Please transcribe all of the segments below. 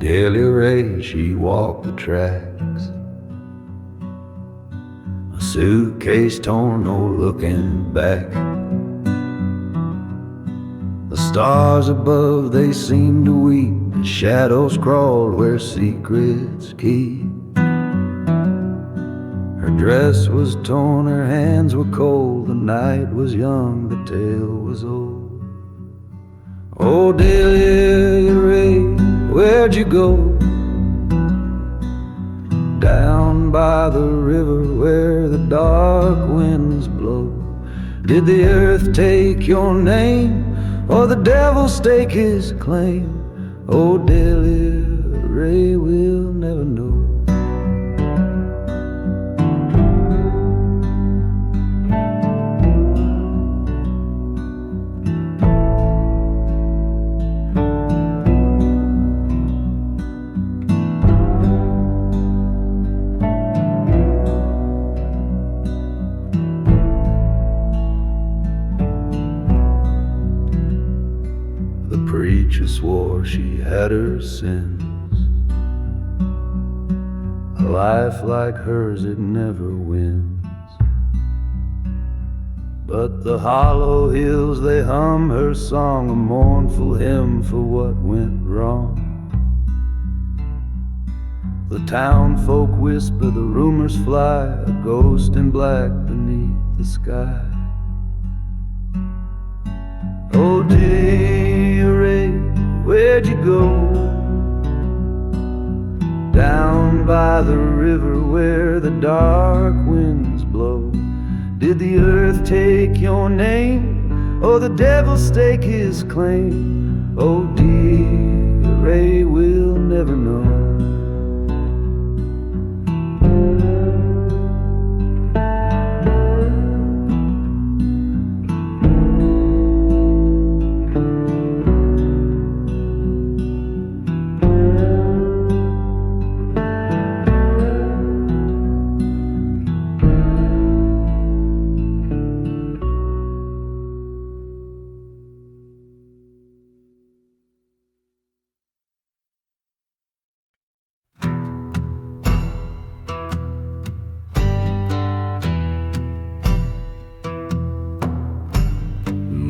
Daily Ray, she walked the tracks, a suitcase torn, no looking back. The stars above, they seemed to weep, the shadows crawled where secrets keep. Her dress was torn, her hands were cold, the night was young, the tale was old. Oh, Delia Ray, where'd you go? Down by the river where the dark winds blow. Did the earth take your name, or the devil stake his claim? Oh, Delia Ray, we'll never know. Preacher swore she had her sins. A life like hers, it never wins. But the hollow hills, they hum her song, a mournful hymn for what went wrong. The town folk whisper, the rumors fly, a ghost in black beneath the sky. Oh, dear Ray, where'd you go? Down by the river where the dark winds blow. Did the earth take your name, or the devil stake his claim? Oh, dear Ray, we'll never know.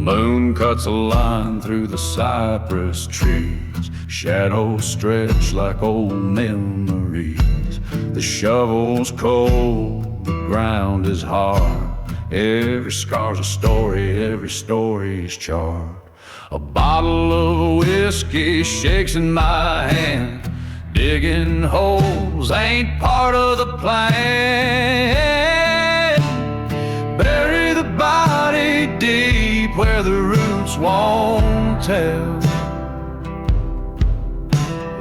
Moon cuts a line through the cypress trees. Shadows stretch like old memories. The shovel's cold, the ground is hard. Every scar's a story, every story's charred. A bottle of whiskey shakes in my hand. Digging holes ain't part of the plan. Bury the body deep where the roots won't tell,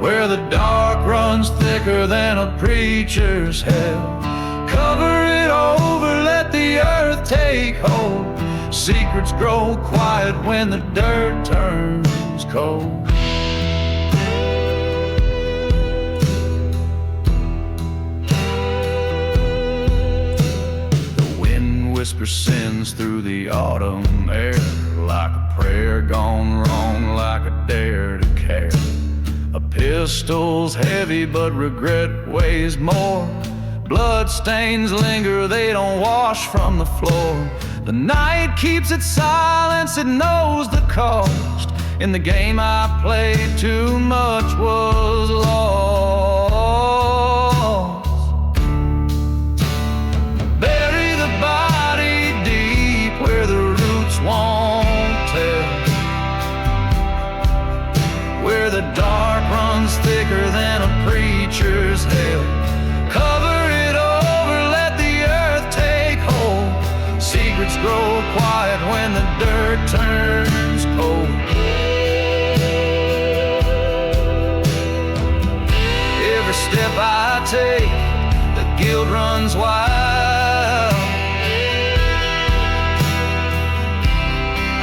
where the dark runs thicker than a preacher's hell. Cover it over, let the earth take hold. Secrets grow quiet when the dirt turns cold. Whisper sins through the autumn air, like a prayer gone wrong, like a dare to care. A pistol's heavy, but regret weighs more. Bloodstains linger, they don't wash from the floor. The night keeps its silence, it knows the cost. In the game I played, too much was lost. Bury the body deep where the roots won't tell, where the dark runs thicker than a preacher's hell. Cover it over, let the earth take hold. Secrets grow quiet when the dirt turns cold. Every step I take, the guilt runs wild.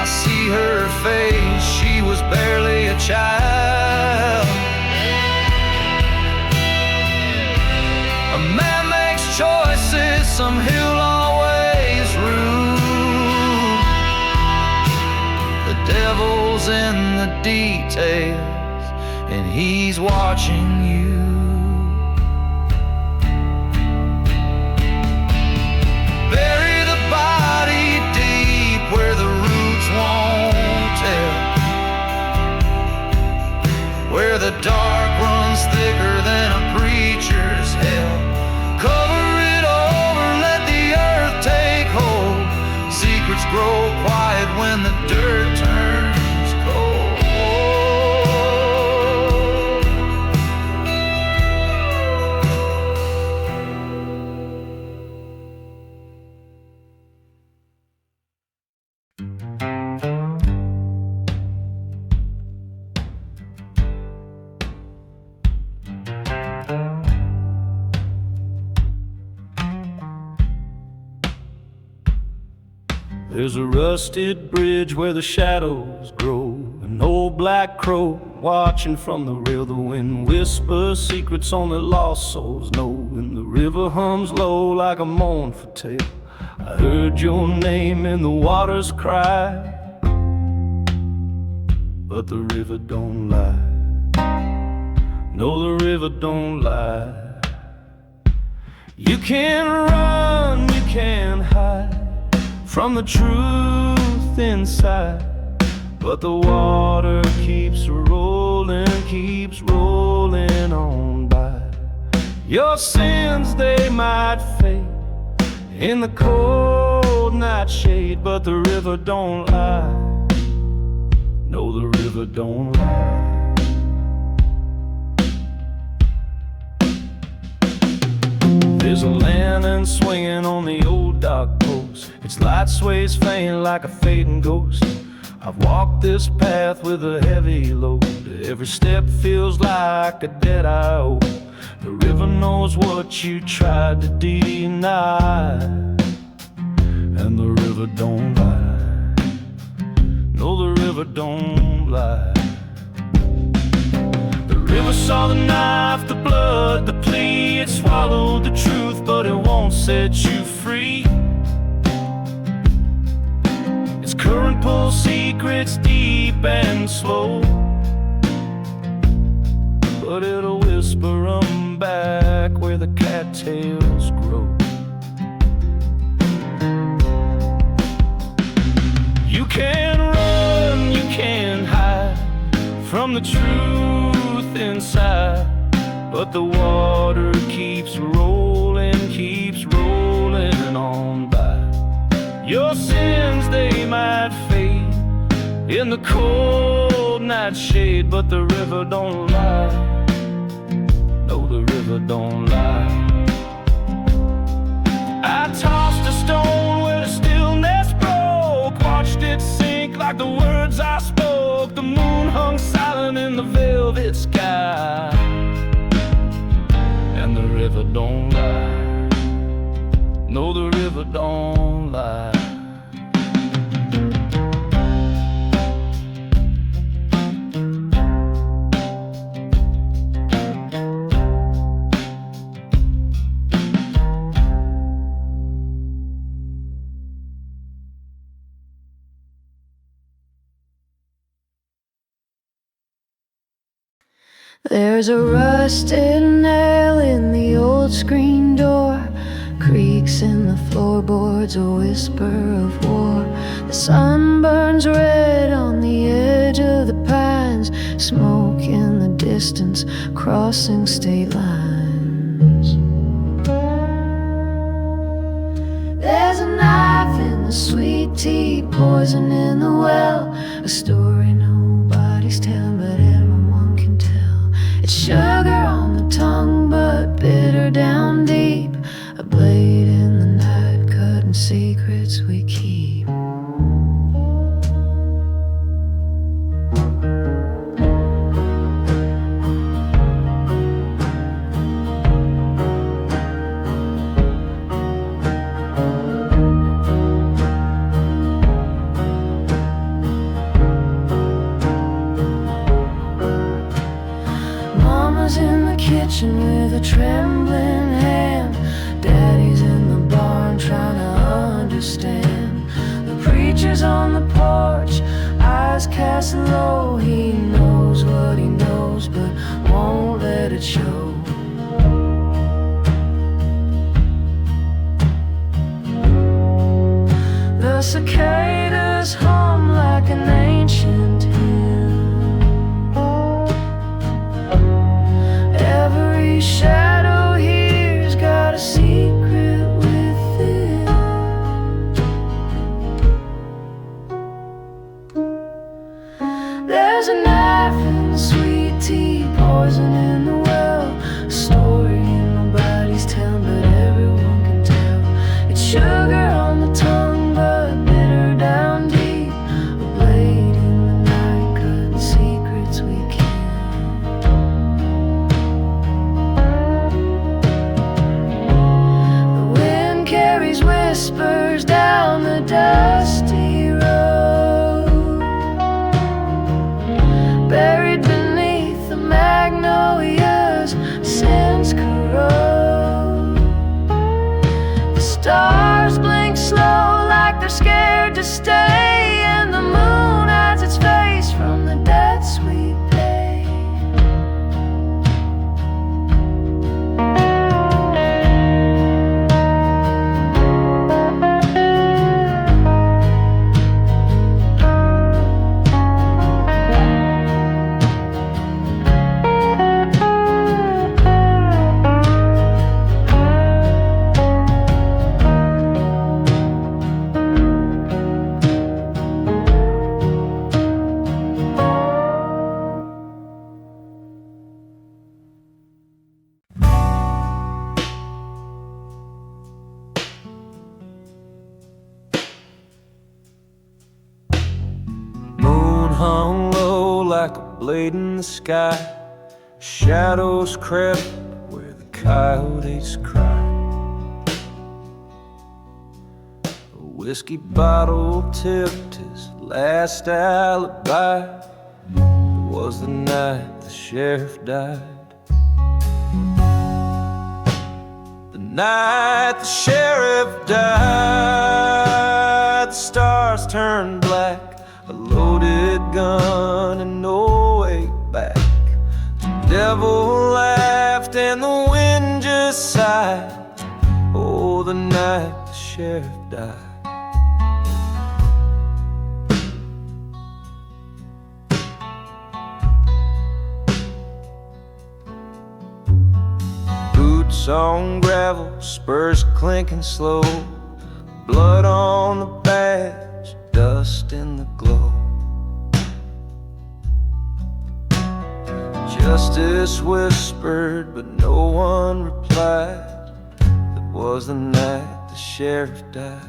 I see her face, she was barely a child. A man makes choices, some he'll always rue. The devil's in the details, and he's watching you. Bury the body deep where the roots won't tell, where the dark runs thicker than a preacher's hell. Cover it over, let the earth take hold. Secrets grow quiet when the dirt turns cold. There's a rusted bridge where the shadows grow, an old black crow watching from the rail. The wind whispers secrets only lost souls know, and the river hums low like a mournful tale. I heard your name in the water's cry, but the river don't lie. No, the river don't lie. You can run, you can hide from the truth inside, but the water keeps rolling on by. Your sins, they might fade in the cold night shade, but the river don't lie. No, the river don't lie. There's a lantern swinging on the old dock post. Its light sways faint like a fading ghost. I've walked this path with a heavy load. Every step feels like a debt I owe. The river knows what you tried to deny, and the river don't lie. No, the river don't lie. The river saw the knife, the blood, the plea. It swallowed the truth, but it won't set you free. Its current pulls secrets deep and slow, but it'll whisper 'em back where the cattails grow. You can run, you can hide from the truth inside, but the water keeps rolling on by. Your sins, they might fade in the cold night shade, but the river don't lie. No, the river don't lie. I tossed a stone where the stillness broke, watched it sink like the words I spoke. The moon hung silent in the velvet sky, and the river don't lie. No, the river don't lie. There's a rusted nail in the old screen door, creaks in the floorboards, a whisper of war. The sun burns red on the edge of the pines, smoke in the distance, crossing state lines. There's a knife in the sweet tea, poison in the well, a story nobody's telling but everyone can tell. It's sugar on the tongue but bitter down deep, a blade in the night cutting secrets we keep. Mama's in the kitchen with a trembling hand, Daddy's in the barn trying to understand. The cicadas hum like an ancient hymn. Every shadow here's got a secret within. There's a knife in the sweet tea, poison in the well, a story nobody's telling, but everyone can tell. It's sugar on the tongue, but bitter down deep. A blade in the night, cutting secrets we can't. The wind carries whispers down the dusty road, buried beneath the magnolias since corrode. The stars blink slow like they're scared to stay, and the moon hides its face from the debts we pay. Moon hung low like a blade in the sky. Shadows crept where the coyotes cry. A whiskey bottle tipped his last alibi. It was the night the sheriff died. The night the sheriff died, the stars turned black, a loaded gun and no way back. The devil laughed and the wind just sighed. Oh, the night the sheriff died. Boots on gravel, spurs clinking slow, blood on the badge, dust in the glow. Justice whispered, but no one replied. It was the night the sheriff died.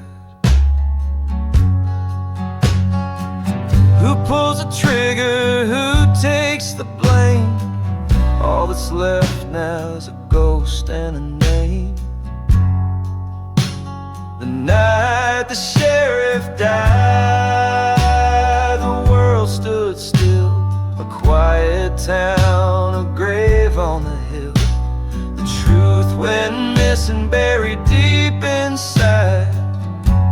Who pulls the trigger? Who takes the blame? All that's left now is a ghost and a name. The night the sheriff died, the world stood still, a quiet town, a grave on the hill. The truth went missing, buried deep inside.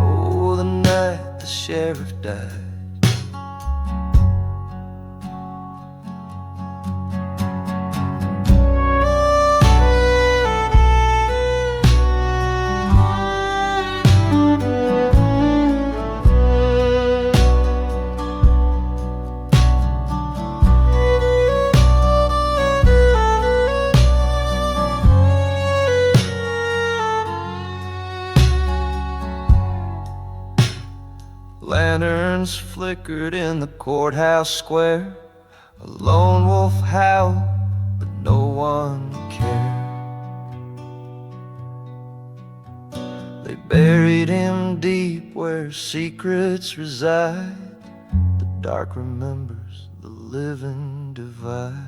Oh, the night the sheriff died. Lanterns flickered in the courthouse square. A lone wolf howled, but no one cared. They buried him deep where secrets reside. The dark remembers, the living divide.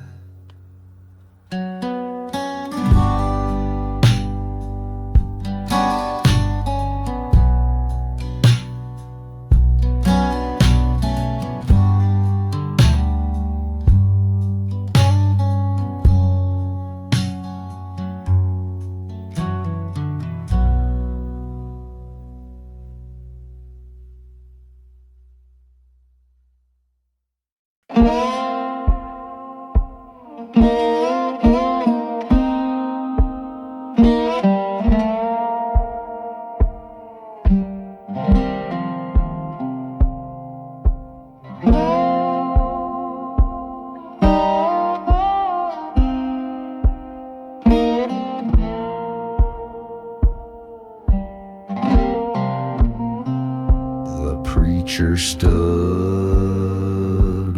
preacher stood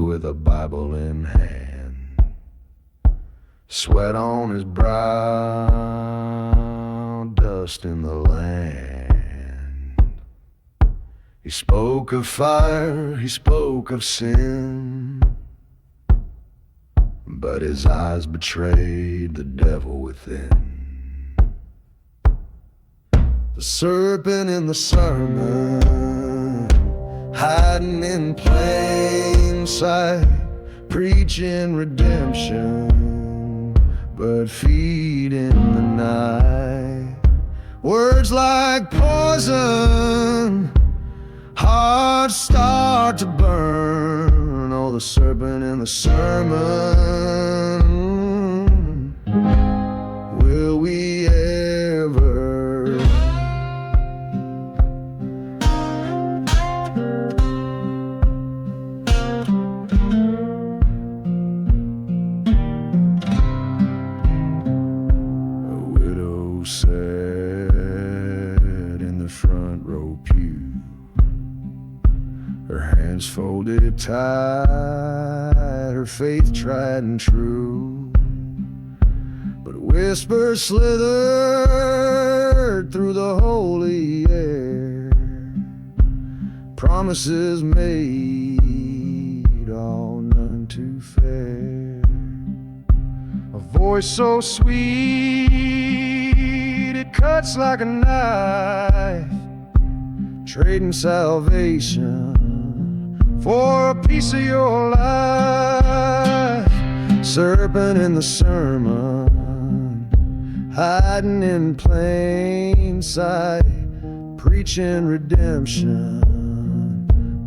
with a Bible in hand, sweat on his brow, dust in the land. He spoke of fire, he spoke of sin, but his eyes betrayed the devil within. The serpent in the sermon, hiding in plain sight, preaching redemption, but feeding the night. Words like poison, hearts start to burn. Oh, the serpent in the sermon, will we ever? Sat in the front row pew, her hands folded tight, her faith tried and true. But whispers slithered through the holy air, promises made, all none too fair. A voice so sweet, it cuts like a knife, trading salvation for a piece of your life. Serpent in the sermon, hiding in plain sight, preaching redemption,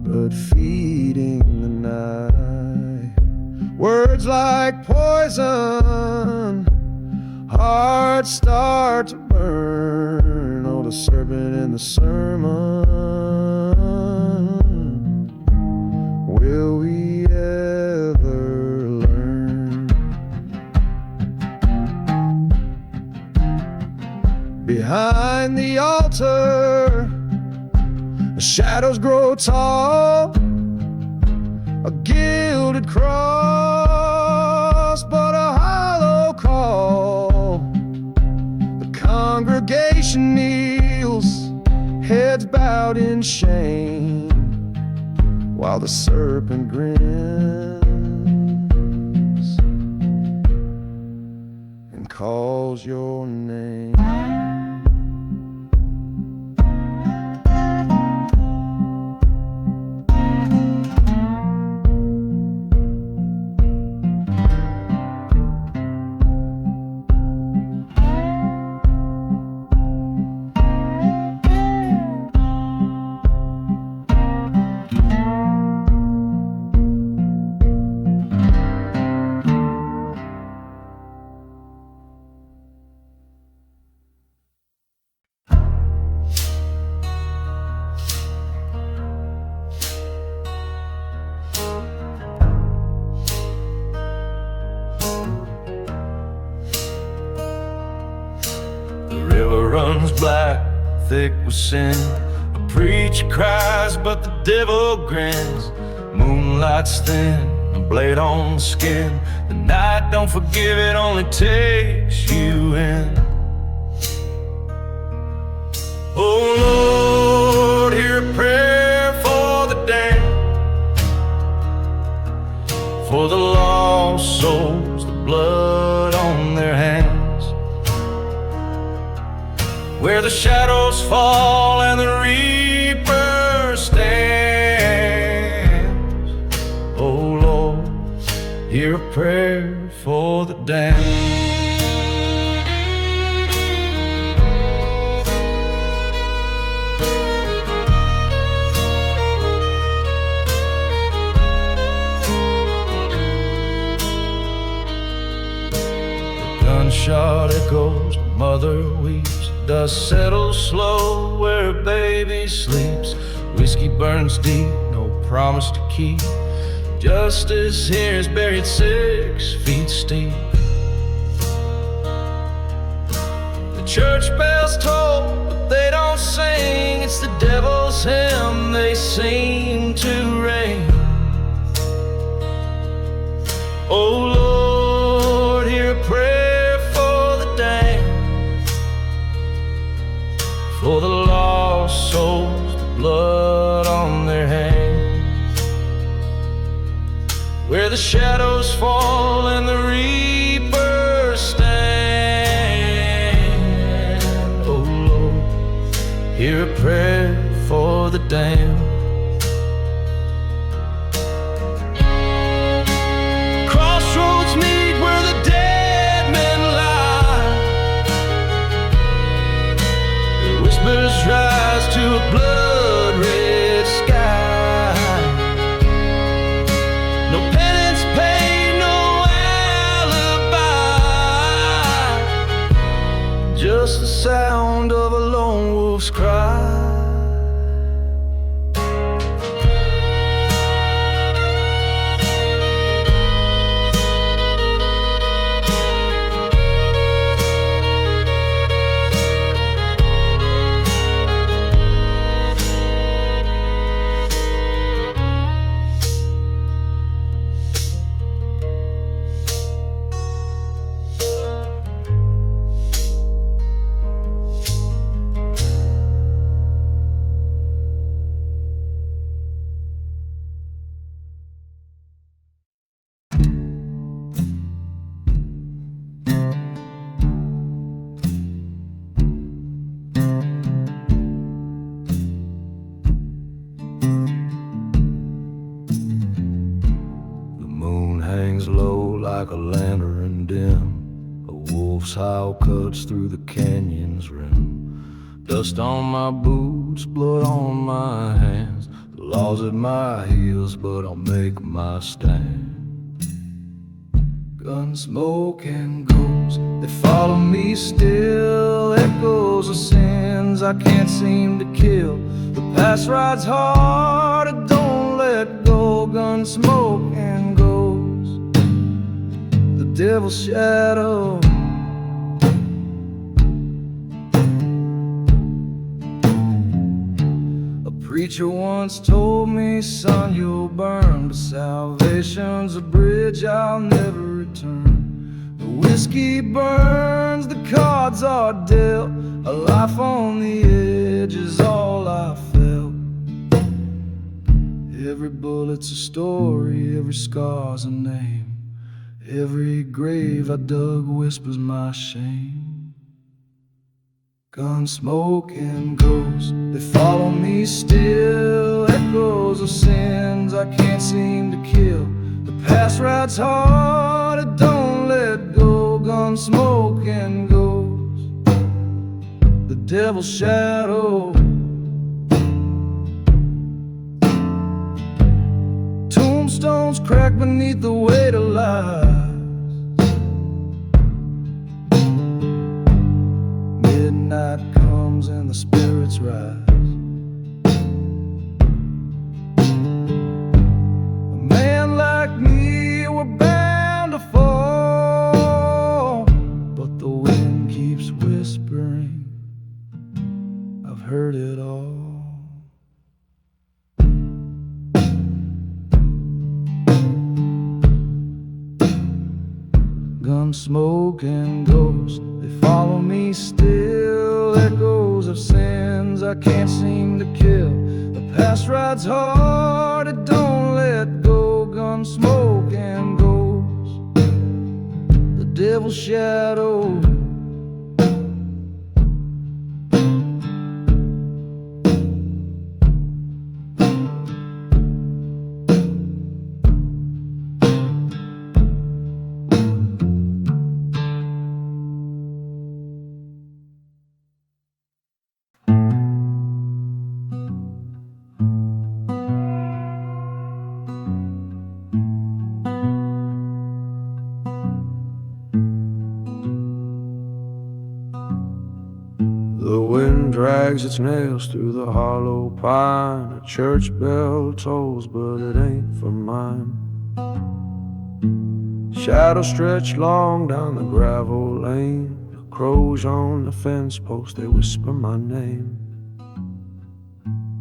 but feeding the night. Words like poison, hearts start to burn. Oh, the serpent in the sermon, will we ever learn? Behind the altar, the shadows grow tall, a gilded cross, but a hollow call. The congregation kneels, heads bowed in shame, while the serpent grins and calls your name. Runs black, thick with sin. A preacher cries, but the devil grins. Moonlight's thin, a blade on the skin. The night don't forgive, it only takes you in. Oh Lord, hear a prayer for the damned, for the lost souls, the blood on their hands. Where the shadows fall and the reaper stands. Oh Lord, hear a prayer for the damned. The gunshot echoes, the mother weeps. Dust settles slow where a baby sleeps. Whiskey burns deep, no promise to keep. Justice here is buried 6 feet steep. The church bells toll, but they don't sing. It's the devil's hymn they sing. for the lost souls, the blood on their hands, where the shadows fall and the reapers stand. Oh Lord, hear a prayer for the damned. Crossroads meet where the dead men lie. The whispers rise to a blood-red sky. No penance paid, no alibi, just the sound of a lone wolf's cry. Low like a lantern dim, a wolf's howl cuts through the canyon's rim. Dust on my boots, blood on my hands, the law's at my heels, but I'll make my stand. Gun smoke and ghosts, they follow me still, echoes of sins I can't seem to kill. The past rides hard, I don't let go. Gun smoke and ghosts, devil's shadow. A preacher once told me, son, you'll burn, but salvation's a bridge I'll never return. The whiskey burns, the cards are dealt, a life on the edge is all I felt. Every bullet's a story, every scar's a name, every grave I dug whispers my shame. Gun smoke and ghosts, they follow me still, echoes of sins I can't seem to kill. The past rides hard, I don't let go. Gun smoke and ghosts, the devil's shadow. Tombstones crack beneath the weight of lies. Midnight comes and the spirits rise. A man like me, we're bound to fall, but the wind keeps whispering, I've heard it all. Gun smoke and ghosts, they follow me still, echoes of sins I can't seem to kill. The past rides hard, I don't let go. Gun smoke and ghosts, the devil's shadow. The wind drags its nails through the hollow pine. A church bell tolls, but it ain't for mine. Shadows stretch long down the gravel lane. The crows on the fence post, they whisper my name.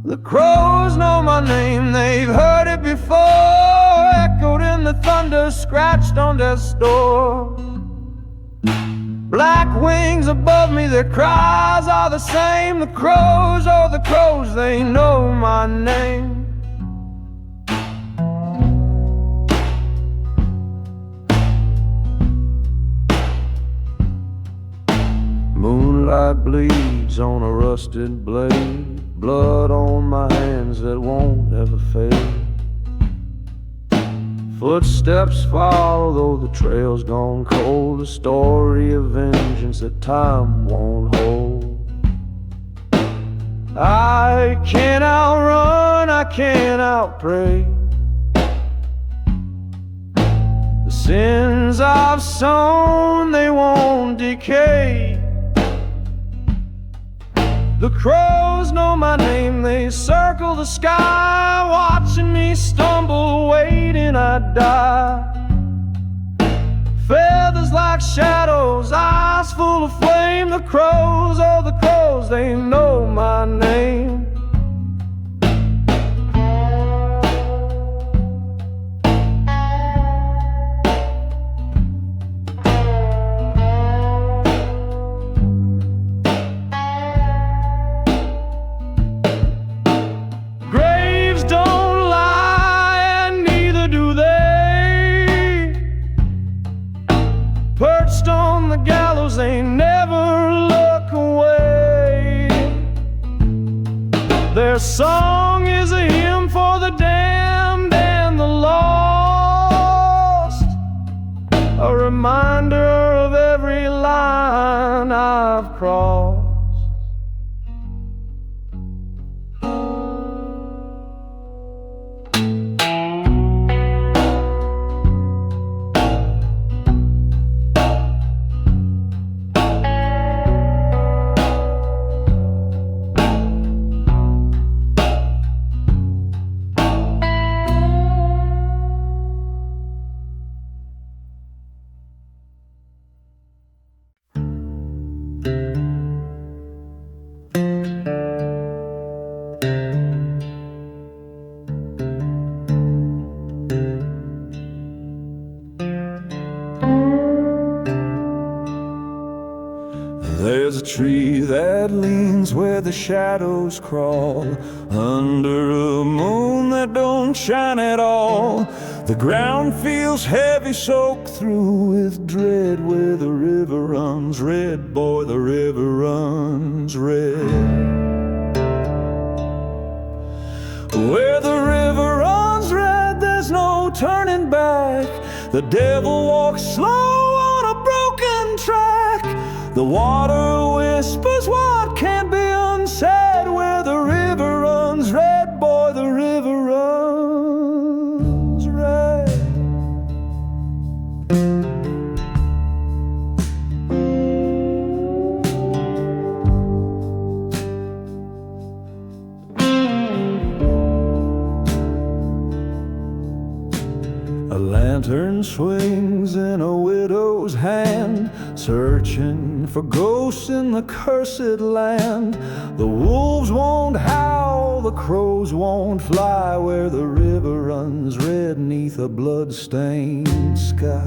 The crows know my name, they've heard it before, echoed in the thunder, scratched on their store. Black wings above me, their cries are the same. The crows, oh the crows, they know my name. Moonlight bleeds on a rusted blade, blood on my hands that won't ever fade. Footsteps follow though the trail's gone cold, a story of vengeance that time won't hold. I can't outrun, I can't outpray the sins I've sown, they won't decay. The crows know my name, they circle the sky, watching me stumble, waiting I die. Feathers like shadows, eyes full of flame. The crows, oh the crows, they know my name. Perched on the gallows, they never look away. Their song is a hymn for the damned and the lost, a reminder of every line I've crossed. There's a tree that leans where the shadows crawl, under a moon that don't shine at all. The ground feels heavy, soaked through with dread, where the river runs red, boy, the river runs red. Where the river runs red, there's no turning back. The devil walks slow on a broken track. The water whispers what can't be unsaid, where the river runs red, boy, the river runs red. A lantern swings in a widow's hand, searching for ghosts in the cursed land. The wolves won't howl, the crows won't fly, where the river runs red neath a bloodstained sky.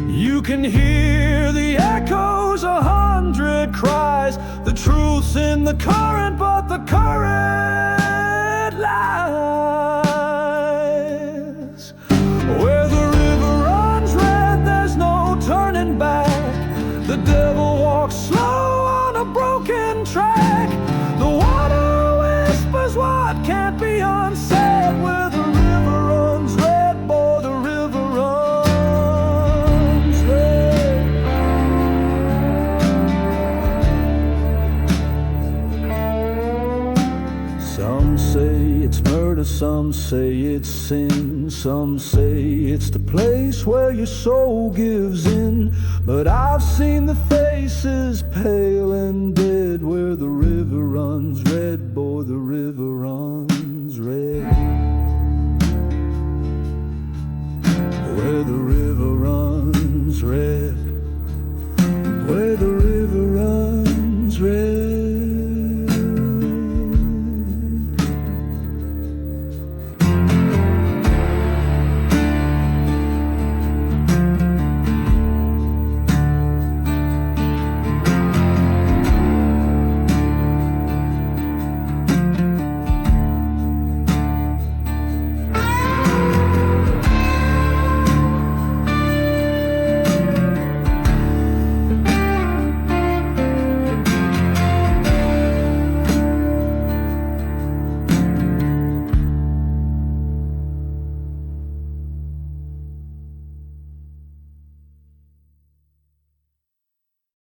You can hear the echoes, 100 cries, the truth's in the current, but the current lies. Where the river runs red, there's no turning back. The devil walks slow on a broken track. The water whispers what can't be unsaid, where the river runs red, boy, the river runs red. Some say it's murder, some say it's sin, some say it's the place where your soul gives in. But I've seen the faces pale and dead, where the river runs red, boy, the river runs red. Where the river runs red.